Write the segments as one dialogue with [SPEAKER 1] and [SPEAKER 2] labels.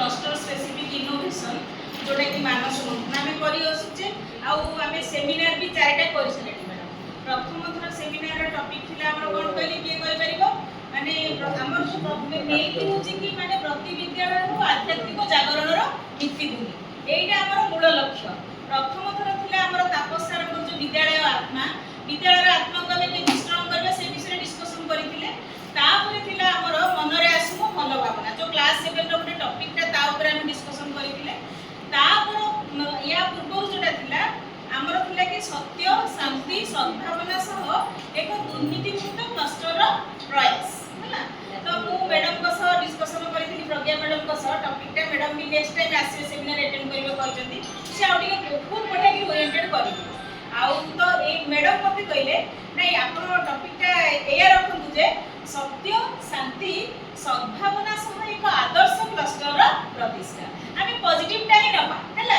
[SPEAKER 1] cluster specific innovation जोटा कि मानस मंथन आम कर आम सेमिनार भी 4टा कर प्रथम थर सेमिनार टॉपिक थिला हमर कोन कहली किए कहि परिबो माने हमर जो प्रॉब्लम मेन होची कि माने प्रति विद्यालय को आध्यात्मिक जागरण रो भित्तिभूमि एइटा हमर मूल लक्ष्य प्रथम थर थिला हमर तापस सर जो विद्यालय आत्मा को केमि स्ट्रांग करबे से विषय डिस्कशन करिथिले तापर थिला हमर मनरे आसुमो भलो भावना जो क्लास 7 रो ଗୋଟେ टॉपिक ता ऊपर हम डिस्कशन करिथिले तापर या पूर्व जोटा थिला हमर थिला कि सत्य शांति सद्भावना सह एक दुर्नीति मुक्त क्लस्टर रो प्रयास हला तो मु मैडम को सह डिस्कशन करिथिली प्रज्ञा मैडम को सह टॉपिक ता मैडम भी नेक्स्ट टाइम आसी सेमिनार अटेंड करिवे कहचंती से आ टिके बहुत बढ़िया कि ओरिएंटेड करिवे आउ तो ए मैडम मते कहले नहीं आपण टॉपिक ता एया रखंतु जे सत्य शांति सद्भावना सह एक आदर्श क्लस्टर रो प्रतिष्ठा आमे पॉजिटिव टाइम नबा हला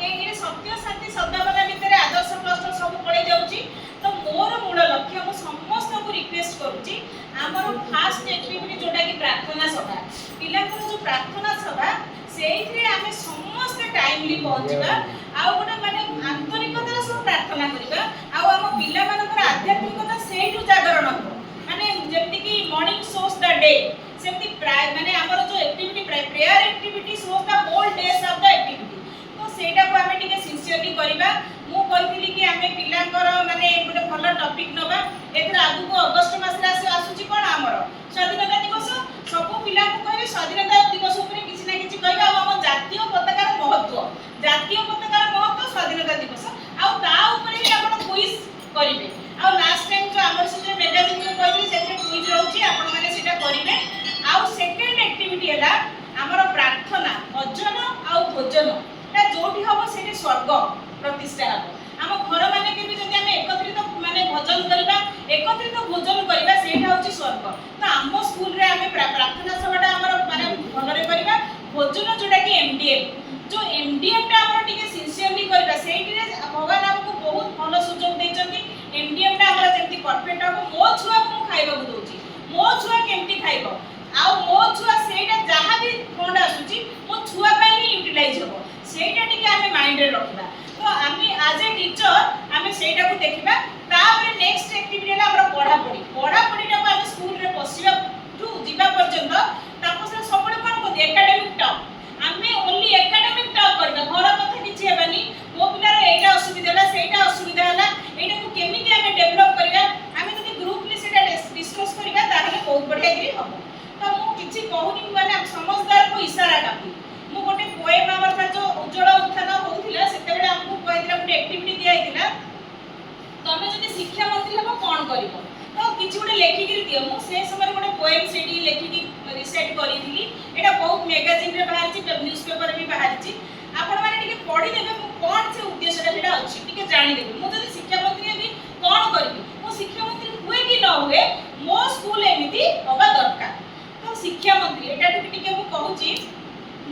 [SPEAKER 1] ए सत्य शांति सद्भावना भितर आदर्श क्लस्टर सब पड़े जाउची तो मोर मूल लक्ष्य मु समस्त को रिक्वेस्ट करूची हमर फास्ट एक्टिविटी जोटा कि प्रार्थना सभा पिला को जो प्रार्थना सभा सेइथरे आमे समस्त टाइमली पहुंचबा आ गोटे माने आंतरिकतार सब प्रार्थना करबा आ हम पिला मानकर आध्यात्मिकता सेइटु जागरण हो माने जेमति कि मॉर्निंग सोस द डे सेमति माने हमर जो activity prayer activity shows the whole days of the activity तो सेटा को हमें टिके सिंसियरली करबा मु कहितली कि हमें पिलांकर माने गोटे भलो टॉपिक नबा एथरा आगु को अगस्त मास रे आसुची कोन हमर स्वाधीनता दिवस सब पिला को कहबे स्वाधीनता दिवस ऊपर किछि ना किछि कहबा हम जातीय पताकार महत्व स्वाधीनता दिवस आ ता ऊपर भी आपण क्विज करिवे आ लास्ट टाइम जो हमर से मैगजीन में कहली सेथे क्विज रहउची आपण माने सेटा करिवे आ सेकंड एक्टिविटी हला हमर प्रार्थना भजन आ भोजन ता जोठी हबो सेठी स्वर्ग प्रतिष्ठा हबो हम घर माने के भी जदि हम एकत्रित माने भजन करबा एकत्रित भोजन करबा सेटा होची स्वर्ग तो हम स्कूल रे हम प्रार्थना सभाटा हमर माने भलरे करबा भोजन जोटा कि एमडीएम जो एमडीएम टा हमर टिके सिंसियरली करबा सेठी रे भगवान हमको बहुत भलो सुजोग दैचंती एमडीएम टा हमर जेंति परफेक्ट हबो मो छुआ को खाइबा को दोची मो छुआ केमति खाइबो आ मो छुआ सेटा जहा भी फंड आसुची मो छुआ पई ही यूटिलाइज हबो सेटा टिके हम माइंड रे रखबा तो आमी एज ए टीचर आमी सेटा को देखिबा तापर नेक्स्ट एक्टिविटी ला हमरा पढ़ा पढ़ीटा को हम स्कूल रे पसिबा टू जीवा पर्यंत ताको से सबले कोन को एकेडमिक टॉप आमी ओनली एकेडमिक टॉप करबा घर कथा किछि हेबानी मो पिलार एटा असुविधा होला सेटा असुविधा होला एटा को केमिति हम डेवलप करबा आमी जदि ग्रुपली सेटा डिस्कस करबा ताहले बहुत बढ़िया गिरी हबो तो मु किछि कहूनी माने समझदार को इशारा कापी मु गोटे पोएम हमर था जो उज्जवल उत्थान होउथिला सेते बेले हमकु कहथिला गोटे एक्टिविटी दिया हिथिला तमे जदि शिक्षा मंत्री हबो कोन करिवो तो किछि गोटे लेखि गिरी दियो मु से समय गोटे पोएम सेडी लेखि कि रिसेट करिथिली एटा बहुत मैगजीन रे बाहरची न्यूज़पेपर भी बाहरची आपण माने टिके पढी देबे मु कोन से उद्देश्य सेटा अछि टिके जानि देबे मु जदि शिक्षा मंत्री हेबी कोन करबी मु शिक्षा मंत्री हुए कि न हुए मो स्कूल एमिति होबा दरकार तो शिक्षा मंत्री एटा टिके मु कहूची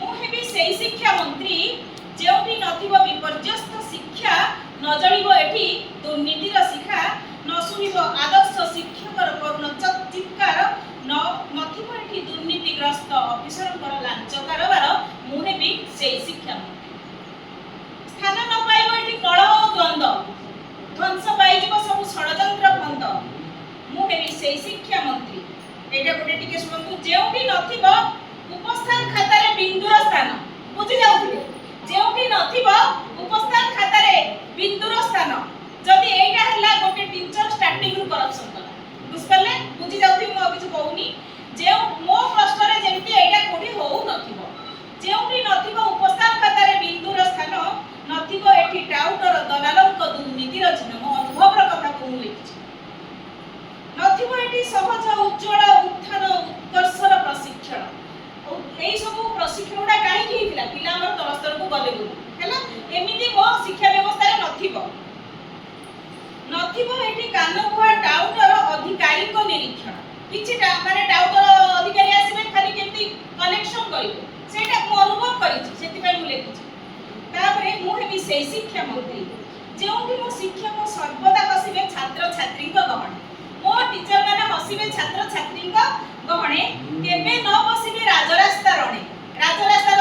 [SPEAKER 1] मु हेबी सेही शिक्षा मंत्री जेउठी नथिबो विपर्यस्त शिक्षा न जळिबो एठी दुर्नीतिर शिक्षा न सुनिबो आदर्श शिक्षकर करुण चित्कार न नथिबो एठी दुर्नीतिग्रस्त अफिसरकर लांच कारबार मु हेबी सेही शिक्षा मंत्री स्थान न पाइबो एठी कलह द्वंद्व ध्वंस पाइजिबो सब षडयंत्र बंद मु हेबी सेही शिक्षा मंत्री एटा गोटे टिके सुनतु जेउठी नथिबो उपस्थान खाता रे बिंदुर स्थान बुझी जाउथिबे जेउठी नथिबो उपस्थान खाता रे बिंदुर स्थान जदी एटा हला गोटे टीचर स्टार्टिंग रु करप्शन कला बुझपले बुझी जाउथिबे मो किछु कहूनी जे मो क्लस्टर रे जेंति एटा कोठी होउ नथिबो जेउठी नथिबो उपस्थान खाता रे बिंदुर स्थान नथिबो एठी टाउटर दलालक दुर्नीतिर चिन्ह मो अनुभव र कथा कहू लिखि नथिबो एठी सहज उज्जवल उत्थान उत्कर्षर प्रशिक्षण एई सब प्रशिक्षणटा काहे कि हिला पिला हमर तलस्तर को गले बोली हैला एमिति मो शिक्षा व्यवस्था रे नथिबो एठी कानपुआ टाउटर अधिकारी को निरीक्षण किछटा माने टाउटर अधिकारी आसीबे खाली केमति कलेक्शन करिवे सेटा मो अनुभव करिछि सेति पय मु लेखिछि तापरे मु हेबी सेही शिक्षा मंत्री जेउठी मो शिक्षक सर्वदा हसिबे छात्र छात्री को गहणे मो टीचर माने हसिबे छात्र छात्री को गहणे केबे न बसिबे राजरास्ता रणे राजरास्ता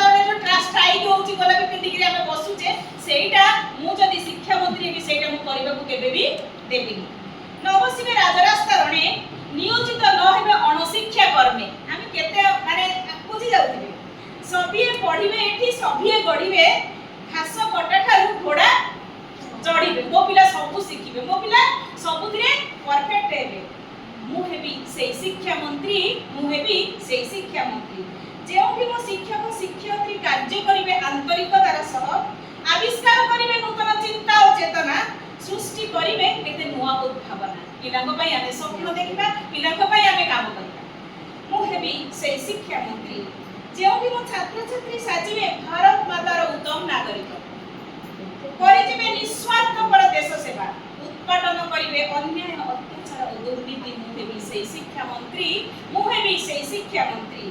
[SPEAKER 1] দেবিনি নবসিবে রাজরাস্তারণে নিয়োজিত ন হেবে অণশিক্ষা কর্মে আমি কেতে মানে বুঝি যাউতিবে সবিয়ে পঢ়িবে এठी সবিয়ে গড়িবে ঘাস কটা ঠারু ঘোড়া চড়িবে মো পিলা সবু শিখিবে মো পিলা সবুদিরে পারফেক্ট হেবে মু হেবি সেই শিক্ষা মন্ত্রী মু হেবি সেই শিক্ষা মন্ত্রী যেউঠি মো শিক্ষক শিক্ষয়িত্রী কার্য করিবে আন্তরিকতার সহ আবিষ্কার করিবে নূতন চিন্তা ও চেতনা সৃষ্টি করিবে কেতে নূয়া উদ্ভাবনা পিলাঙ্ক পাই আমি স্বপ্ন দেখিবা পিলাঙ্ক পাই আমি কাম করিবা মু হেবি সেই শিক্ষা মন্ত্রী যেউঠি মো ছাত্র ছাত্রী সাজিবে ভারত মাতার উত্তম নাগরিক করিবে নিঃস্বার্থপর দেশ সেবা উৎপাদন করিবে অন্যায় অত্যাচার ও দুর্নীতি মু হেবি সেই শিক্ষা মন্ত্রী মু হেবি সেই শিক্ষা মন্ত্রী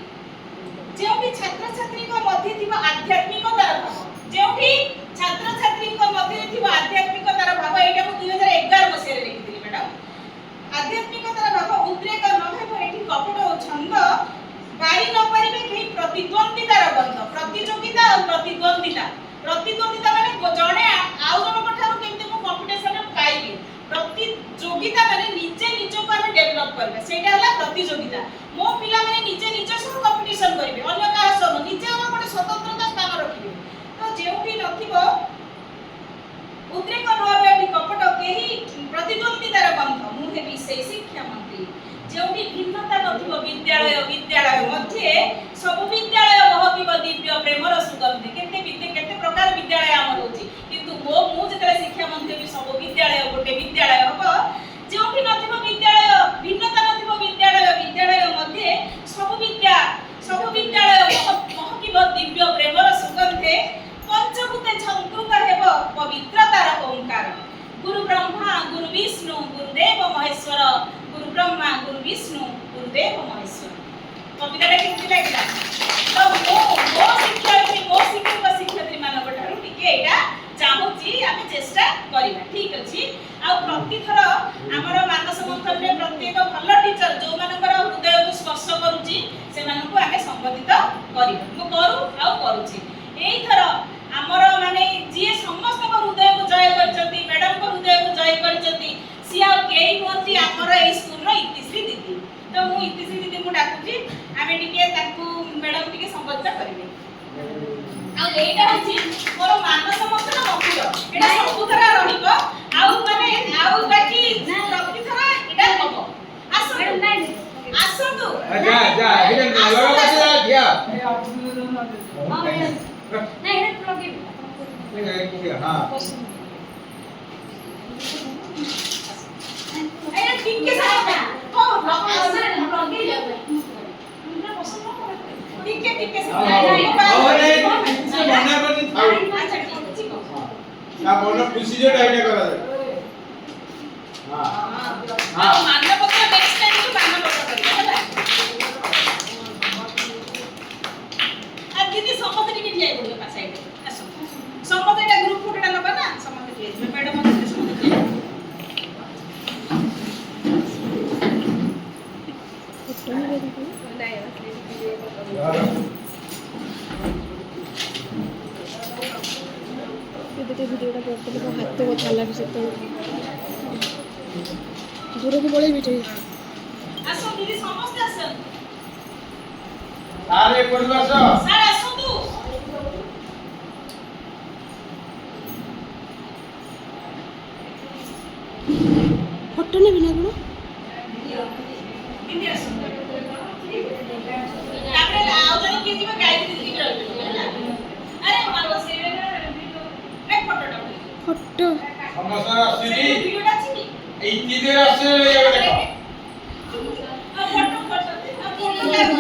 [SPEAKER 1] যেউঠি ছাত্র ছাত্রীଙ୍କ মধ্যে থিবা আধ্যাত্মিকতার ভাব যেউঠি ছাত্র ছাত্রীଙ୍କ মধ্যে থিবা আধ্যাত্মিকতার ভাব এটা মু 2011 মସିହାରେ লিখিଥିଲି ম্যাডাম আধ্যাত্মিকতার ভাব উদ্রেক নহব এটি কপট ও ছন্দ বাড়ি ন পারিবে কেই প্রতিদ্বন্দ্বিতার বন্ধ প্রতিযোগিতা ও প্রতিদ্বন্দ্বিতা মানে জনে আউ জনক ঠারু কেমতে মু কম্পিটিশন পাইবি প্রতিযোগিতা মানে নিজে নিজকে আমি ডেভেলপ করবে সেটা হলা প্রতিযোগিতা মো পিলা মানে নিজে নিজে সব কম্পিটিশন করিবে অন্য কাহ সহ নিজে আমার গোটে স্বতন্ত্রতা স্থান রাখিবে তো যেউঠি নথিব উদ্রেক নহবে এটি কপট কেহি প্রতিদ্বন্দ্বিতার বন্ধ মু হেবি সেই শিক্ষা মন্ত্রী যেউঠি ভিন্নতা নথিব বিদ্যালয় মধ্যে সব বিদ্যালয় বহকিব দিব্য প্রেমর সুগন্ধি কেতে প্রকার বিদ্যালয় আমার হচ্ছে কিন্তু মু যেতবে শিক্ষা মন্ত্রী বি সব বিদ্যালয় গোটে বিদ্যালয় হব যেউঠি নথিব বিদ্যালয় ভিন্নতা নথিব বিদ্যালয় মধ্যে সব বিদ্যালয় মহকিব দিব্য প্রেমর সুগন্ধে পঞ্চভূতে ঝঙ্কৃত হেব পবিত্রতার ওঙ্কার গুরু ব্রহ্মা গুরু বিষ্ণু গুরুদেব মহেশ্বর গুরু ব্রহ্মা গুরু বিষ্ণু গুরুদেব মহেশ্বর কবিতাটা কেমতি লাগিলা তো মো শিক্ষক শিক্ষয়িত্রী ମାନଙ୍କ ଠାରୁ ଟିକେ ଏଇଟା ଚାହୁଁଛି ଆମେ ଚେଷ୍ଟା କରିବା ଠିକ ଅଛି ଆଉ ପ୍ରତିଥର ଆମର ମାନସ ମନ୍ଥନରେ ପ୍ରତ୍ୟେକ ଭଲ ଟିଚର ଯୋଉମାନଙ୍କର ହୃଦୟକୁ ସ୍ପର୍ଶ କରୁଛି ସେମାନଙ୍କୁ ଆମେ ସମ୍ବୋଧିତ କରିବା ମୁଁ କରୁ ଆଉ କରୁଛି ଏଇଥର ଆମର ମାନେ ଯିଏ ସମସ୍ତଙ୍କ ହୃଦୟକୁ ଜୟ କରିଛନ୍ତି ମ୍ୟାଡମଙ୍କ ହୃଦୟକୁ ଜୟ କରିଛନ୍ତି ସିଏ ଆଉ କେହି ନୁହନ୍ତି ଆମର ଏଇ ସ୍କୁଲର ଇତିଶ୍ରୀ ଦିଦି ତ ମୁଁ ଇତିଶ୍ରୀ ଦିଦିଙ୍କୁ ଡାକୁଛି ଆମେ ଟିକେ ତାଙ୍କୁ ମ୍ୟାଡମ ଟିକେ ସମ୍ବୋଧିତ କରିବେ ଆଉ ଏଇଟା ହଉଛି ମୋର ମାନସ ମନ୍ଥନ ମନ୍ଦିର ଏଇଟା ସବୁଥର ରହିବ ଆଉ ମାନେ ଆଉ ବାକି ପ୍ରତିଥର ଏଇଟା ହବ ଆସନ୍ତୁ
[SPEAKER 2] ଯା ଯା ଏଇଟା ଲଗା ବସି ଯା ଦିଆ
[SPEAKER 3] नहीं है तो लगे
[SPEAKER 2] हां
[SPEAKER 1] ए ठीक के साथ हो
[SPEAKER 3] लगे
[SPEAKER 1] ठीक के साथ
[SPEAKER 2] से बना बनी थाउ
[SPEAKER 1] अच्छा ठीक
[SPEAKER 2] ना बोलो खुशी जो डाइट करा दे हां
[SPEAKER 1] हां मानपत्र नेक्स्ट टाइम तो मानपत्र करिया होला दीदी समस्त टिके ठिया पड़ियो पास साइड आसो समस्त एटा ग्रुप फोटोटा नबा ना समस्त ठिया मैडम मते समस्त ठिया
[SPEAKER 4] ভিডিওটা করতে গেলে হাতে কথা লাগছে তো দূরକୁ পଳେଇବି ଟିକେ
[SPEAKER 1] आसो दीदी समस्त आसो
[SPEAKER 2] আরে পরিবাস
[SPEAKER 1] স্যার আসন্তু
[SPEAKER 4] ফটো নেবি না কোনো
[SPEAKER 1] दीदी आसो তারপরে আও জানি কি দিবা গাইড দিদি আরে মালো সেরে এক ফটোটা
[SPEAKER 4] ফটো
[SPEAKER 2] সমস্যা আসছে
[SPEAKER 1] ভিডিওটা আছে কি
[SPEAKER 2] এই নিদের আসছে দেখো
[SPEAKER 1] ফটো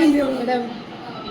[SPEAKER 4] ভিডিও ম্যাডাম